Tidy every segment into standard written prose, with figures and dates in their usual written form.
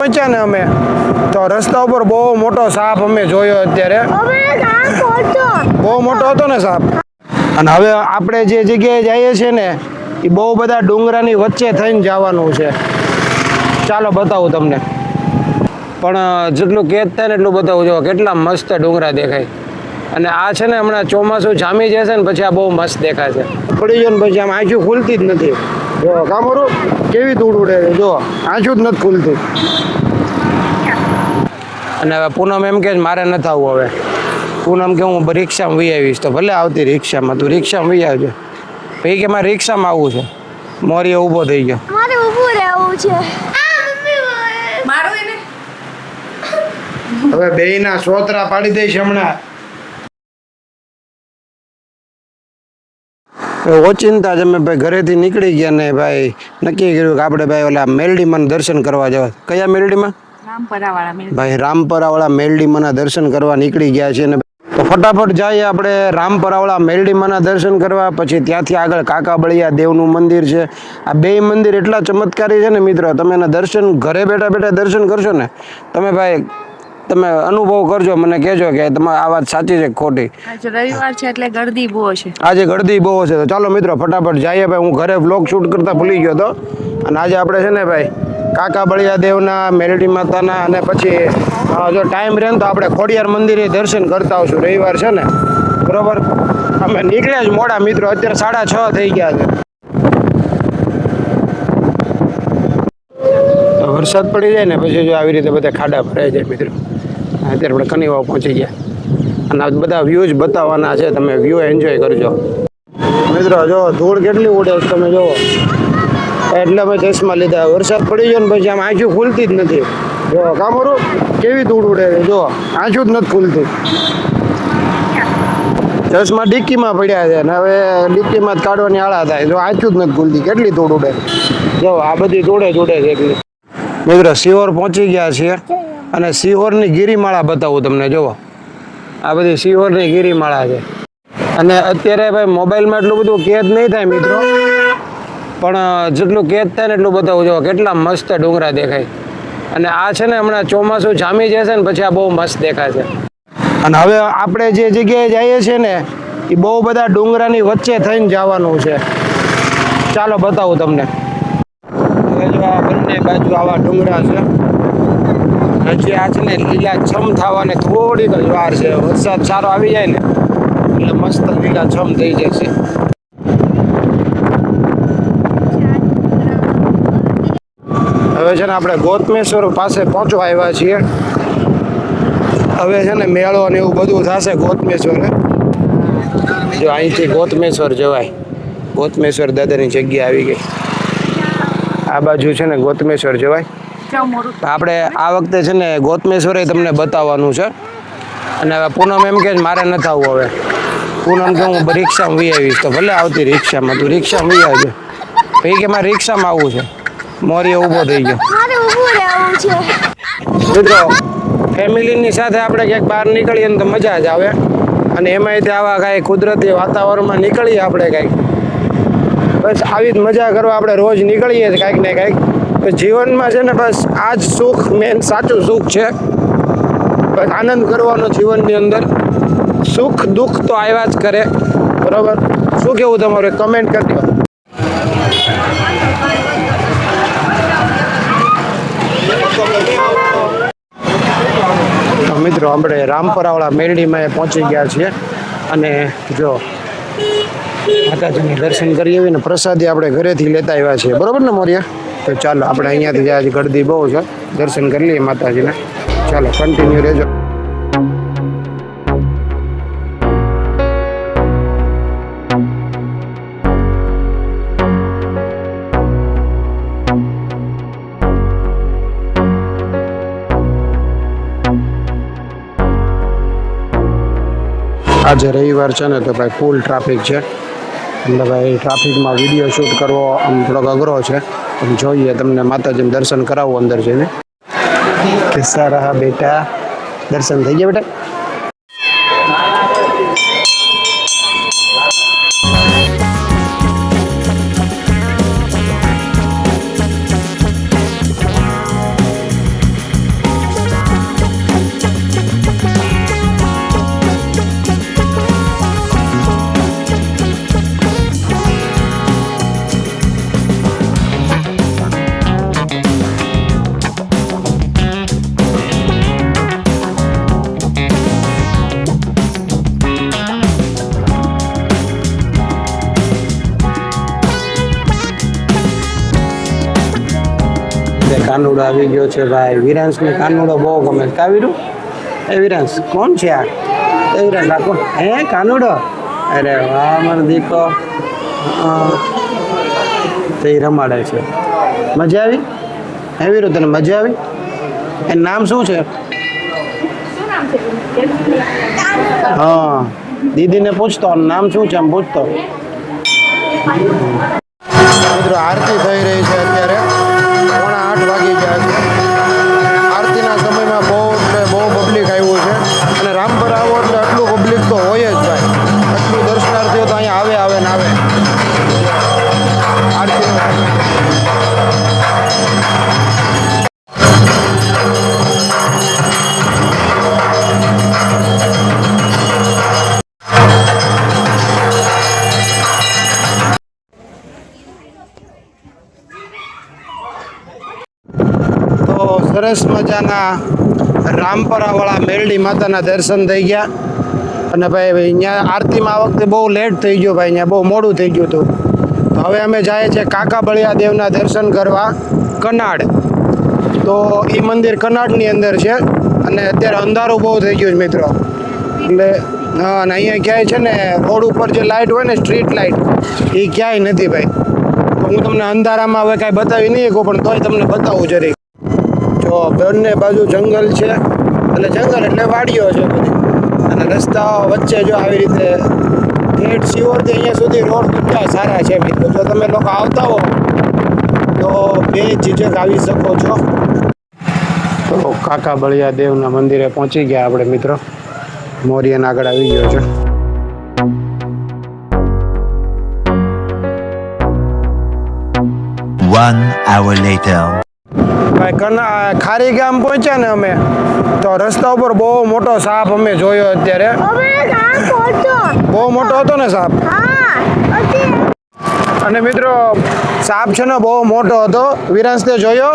પહોંચ્યા ને અમે તો રસ્તા ઉપર બહુ મોટો સાપ અમે જોયો અત્યારે, બહુ મોટો હતો ને સાપ. અને હવે આપણે જે જગ્યાએ જઈએ છીએ ને એ બહુ બધા ડુંગરાની વચ્ચે થઈને જવાનું છે. ચાલો બતાવું તમને, પણ જેટલું કેદ થાય ને એટલું બતાવું. જો કેટલા મસ્ત ડુંગરા દેખાય. અને આ છે ને હમણાં ચોમાસું જામી જશે ને પછી આ બહુ મસ્ત દેખાશે. પડી જાય ને પછી આમ આંખું ખુલતી જ નથી. જો કામરું કેવી ધૂળ ઉડે છે, જો આંખું જ નથી ખુલતી. અને હવે પૂનમ એમ કે મારે નથી આવવું. હવે પૂનમ કે હું રિક્ષામાં વી આવીશ. તો ભલે આવતી રિક્ષામાં, તું રિક્ષામાં વી આવજો. પછી કે મારે રિક્ષામાં આવવું છે. મોરીએ ઊભો થઈ ગયો. મારે ઊભું રહેવું છે. હવે બેયના સોતરા પાડી દઈશ હમણાં. ઓચિંતા જ અમે ભાઈ ઘરેથી નીકળી ગયા ને ભાઈ નક્કી કર્યું કે આપણે ભાઈ ઓલા મેલડીમાં દર્શન કરવા જવા. કયા મેલડીમાં? ભાઈ રામપરાવાળા મેલડીમાંના દર્શન કરવા નીકળી ગયા છે. ને તો ફટાફટ જઈએ આપણે રામપરાવાળા મેલડીમાંના દર્શન કરવા. પછી ત્યાંથી આગળ કાકાબળિયા દેવનું મંદિર છે. આ બે મંદિર એટલા ચમત્કારી છે ને મિત્રો, તમે એના દર્શન ઘરે બેઠા બેઠા દર્શન કરશો ને તમે ભાઈ તમે અનુભવ કરજો, મને કહેજો કે તમારી આ વાત સાચી છે ખોટી. આજે રવિવાર છે એટલે ગળદી બહુ છે. આજે ગળદી બહુ છે. તો ચાલો મિત્રો ફટાફટ જઈએ ભાઈ. હું ઘરે વ્લોગ શૂટ કરતા ભૂલી ગયો હતો. અને આજે આપણે છે ને ભાઈ કાકાબળિયા દેવના, મેલડી માતાના અને પછી જો ટાઈમ રહે તો આપણે ખોડિયાર મંદિરે દર્શન કરતા આવશું. રવિવાર છે ને, બરોબર. અમે નીકળ્યા જ મોડા મિત્રો, અત્યારે 6:30 થઈ ગયા છે. વરસાદ પડી જાય ને પછી જો આવી રીતે બધા ખાડા ભરાઈ જાય મિત્રો. અત્યારે આપણે કનીવાવ પહોંચી ગયા અને આ બધા વ્યૂ જ બતાવવાના છે. તમે વ્યૂ એન્જોય કરજો મિત્રો. જો ધૂળ કેટલી ઉડે છે તમે જુઓ. એટલે મેં ચશ્મા લીધા. વરસાદ પડી ગયો ને પછી આમ આંખું ખુલતી જ નથી. જો કામરું કેવી ધૂળ ઉડે છે, જો આંખું જ નથી ખુલતી. ચશ્મા ડિક્કીમાં પડ્યા છે ને હવે ડિક્કીમાં જ કાઢવાની આળા થાય. જો આંખું જ નથી ખુલતી, કેટલી ધૂળ ઉડે. જો આ બધી ધૂળે જ ઉડે છે એટલી. મિત્રો સિહોર પહોંચી ગયા છીએ અને સિહોરની ગિરિમાળા બતાવું તમને. જુઓ આ બધી સિહોરની ગિરિમાળા છે. અને અત્યારે ભાઈ મોબાઈલમાં એટલું બધું કેદ નહીં થાય મિત્રો, પણ જેટલું કેદ થાય ને એટલું બતાવું. જો કેટલા મસ્ત ડુંગરા દેખાય. અને આ છે ને હમણાં ચોમાસું જામી જશે ને પછી આ બહુ મસ્ત દેખાશે. અને હવે આપણે જે જગ્યાએ જઈએ છીએ ને એ બહુ બધા ડુંગરાની વચ્ચે થઈને જવાનું છે. ચાલો બતાવું તમને. જો આ બંને બાજુ આવા ડુંગરા છે. હજી આ છે ને લીલા છમ થવાને થોડીક જ વાર છે. વરસાદ સારો આવી જાય ને એટલે મસ્ત લીલા છમ થઈ જશે. હવે છે ને આપણે ગોતમેશ્વર પાસે પહોંચવા આવ્યા છીએ. હવે છે ને મેળો ને એવું બધું થશે ગોતમેશ્વરે. જો અહીંથી ગોતમેશ્વર જવાય. ગોતમેશ્વર દાદાની જગ્યા આવી ગઈ. આ બાજુ છે ને ગોતમેશ્વર જવાય. આપણે આ વખતે છે ને ગોતમેશ્વરે તમને બતાવવાનું છે. અને હવે પૂનમ એમ કે મારે નથી આવવું. હવે પૂનમ કે હું રિક્ષામાં વી આવીશ. તો ભલે આવતી રિક્ષામાં, તું રિક્ષામાં વી આવજો. પછી કે મારે રિક્ષામાં આવવું છે. મોરીએ ઊભો થઈ ગયો. મારે ઊભું રહેવું છે. મિત્રો ફેમિલીની સાથે આપણે ક્યાંક બહાર નીકળીએ ને તો મજા જ આવે. અને એમાંય તે આવા કાંઈ કુદરતી વાતાવરણમાં નીકળીએ આપણે કાંઈક, બસ આવી જ મજા કરવા આપણે રોજ નીકળીએ કાંઈક ને કાંઈક. તો જીવનમાં છે ને બસ આ જ સુખ મેન સાચું સુખ છે. બસ આનંદ કરવાનો જીવનની અંદર. સુખ દુઃખ તો આવ્યા જ કરે, બરાબર. શું કેવું તમારું કમેન્ટ કરી દો. મિત્રો આપણે રામપરાવાળા મેલડીમાં પહોંચી ગયા છીએ. અને જો માતાજીને દર્શન કરી આવીને પ્રસાદી આપણે ઘરેથી લેતા આવ્યા છીએ, બરોબર ને મોરિયા? તો ચાલો આપણે અહીંયાથી જાય. ગળદી બહુ છે, દર્શન કરી લઈએ માતાજીને. ચાલો કન્ટિન્યુ રહેજો. આજે રવિવાર છે ને તો ભાઈ ફૂલ ટ્રાફિક છે. એટલે ભાઈ ટ્રાફિકમાં વિડીયો શૂટ કરવો આમ થોડોક અઘરો છે. પણ જોઈએ તમને માતાજીને દર્શન કરાવવું અંદર જઈને. કેસા રહા બેટા? દર્શન થઈ ગયા બેટા? કાનુડો આવી ગયો છે ભાઈ. વિરાંશને કાનુડો બહુ ગમે. કાવીરું એ વિરાંશ કોણ છે આ? એ વિરાંશ આ કોણ? હે કાનુડો? અરે વાહ મારો દીકરો. તે રમાડે છે. મજા આવી? હે વીરુ તને મજા આવી? એનું નામ શું છે? હા દીદીને પૂછતો નામ શું છે? આમ પૂછતો. મિત્રો આરતી થઈ રહી છે અત્યારે. 7:45 વાગી ગયા છે. આરતીના સમયમાં બહુ પબ્લિક આવ્યું છે અને રામપર આવો એટલે આટલું પબ્લિક તો હોય જ ભાઈ. આટલું દર્શનાર્થીઓ તો અહીંયા આવે ને આવે. આરતીનો સમય. સરસ મજાના રામપરાવાળા મેરડી માતાના દર્શન થઈ ગયા. અને ભાઈ અહીંયા આરતીમાં આ વખતે બહુ લેટ થઈ ગયો ભાઈ. અહીંયા બહુ મોડું થઈ ગયું હતું. તો હવે અમે જઈએ છીએ કાકા બળિયા દેવના દર્શન કરવા કનાડ. તો એ મંદિર કનાડની અંદર છે અને અત્યારે અંધારું બહુ થઈ ગયું છે મિત્રો. એટલે હા અને અહીંયા ક્યાંય છે ને રોડ ઉપર જે લાઇટ હોય ને સ્ટ્રીટ લાઇટ એ ક્યાંય નથી ભાઈ. તો હું તમને અંધારામાં હવે કાંઈ બતાવી નહીં શકું પણ તોય તમને બતાવું જરી. જો બંને બાજુ જંગલ છે એટલે જંગલ એટલે વાડીઓ છે બધી. અને રસ્તાઓ વચ્ચે જો આવી રીતે ઠેઠ શિવોરથી અહીંયા સુધી રોડ કેટલા સારા છે મિત્રો. જો તમે લોકો આવતા હો તો બે ઝીઝક આવી શકો છો. તો કાકા બળિયા દેવના મંદિરે પહોંચી ગયા આપણે મિત્રો. મોરિયન આગળ આવી ગયો છે. One hour later. ભાઈ ખારી ગામ પહોંચ્યા ને અમે તો રસ્તા ઉપર બહુ મોટો સાપ અમે જોયો અત્યારે. બહુ મોટો હતો ને સાપ. અને મિત્રો સાપ છે ને બહુ મોટો હતો. વિરાંશ તે જોયો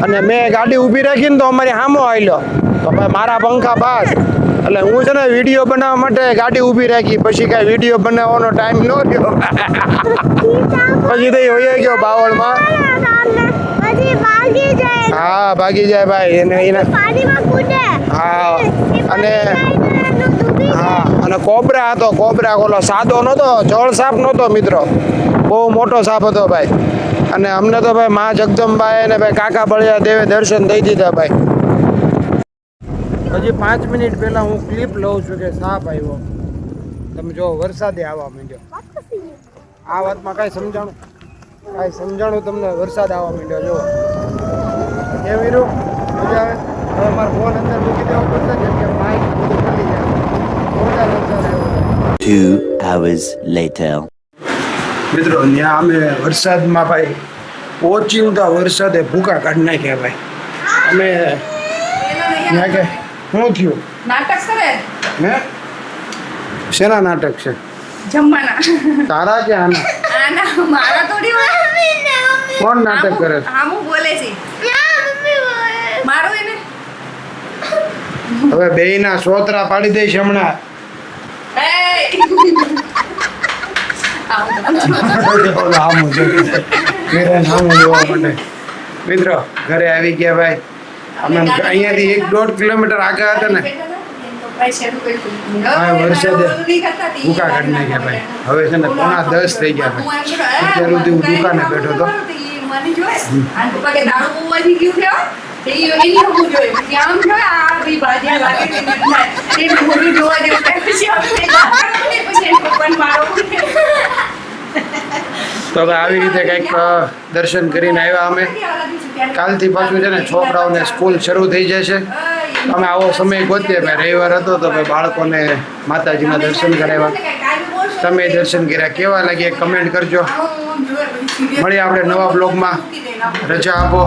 અને મેં ગાડી ઊભી રાખીને તો અમારી સામો આવેલો. તો ભાઈ મારા પંખા પાસ એટલે હું છે ને વિડીયો બનાવવા માટે ગાડી ઊભી રાખી. પછી કાંઈ વિડીયો બનાવવાનો ટાઈમ ન રહ્યો. પછી તો હોય ગયો બાવળમાં. હા ભાગી જાય ભાઈ. હા અને કોબરા હતો. કોબરા ઓલો સાદો નહોતો, જળ સાપ નહોતો મિત્રો. બહુ મોટો સાપ હતો ભાઈ. અને અમને તો ભાઈ મા જગદંબાએ અને ભાઈ કાકા બળિયા દેવે દર્શન દઈ દીધા ભાઈ. હજી 5 મિનિટ પહેલા હું ક્લિપ લઉં છું કે સાપ આવ્યો. તમે જો વરસાદે આવવા માંડ્યો. આ વાતમાં કાંઈ સમજાણું તમને. વરસાદ આવવા માંડ્યો જો. એ વીરુ મજા આવે. હવે મારો ફોન અંદર મૂકી દેવો પડશે કેમ કે માઇક બધું ખુલી જાય. 2 hours later. મિત્રો ત્યાં અમે વરસાદમાં ભાઈ ઓચિંતા વરસાદે ભૂકા કાઢી નાખ્યા ભાઈ. અમે ત્યાં કે શું થયું? નાટક કરે હે શેના નાટક છે? જમવાના. તારા કે આના? આના મારા થોડી હોય. કોણ નાટક કરે છે? આમુ બોલે છે. મારું એને હવે બેયના સોતરા પાડી દઈશ હમણાં. મિત્રો ઘરે આવી ગયા ભાઈ. અમે અહીંયાથી 1-1.5 કિલોમીટર આગળ હતા ને વરસાદે ભૂકા કાઢી નાખ્યા ભાઈ. હવે છે ને 9:30 થઈ ગયા ભાઈ. અત્યાર સુધી હું દુકાને બેઠો હતો. તો હવે આવી રીતે કંઈક દર્શન કરીને આવ્યા અમે. કાલથી પાછું છે ને છોકરાઓને સ્કૂલ શરૂ થઈ જશે. અમે આવો સમય ગોતીએ ભાઈ. રવિવાર હતો તો ભાઈ બાળકોને માતાજીના દર્શન કરાવ્યા. તમે દર્શન કર્યા કેવા લાગ્યા કમેન્ટ કરજો. મળીએ આપણે નવા બ્લોગમાં. રજા આપો.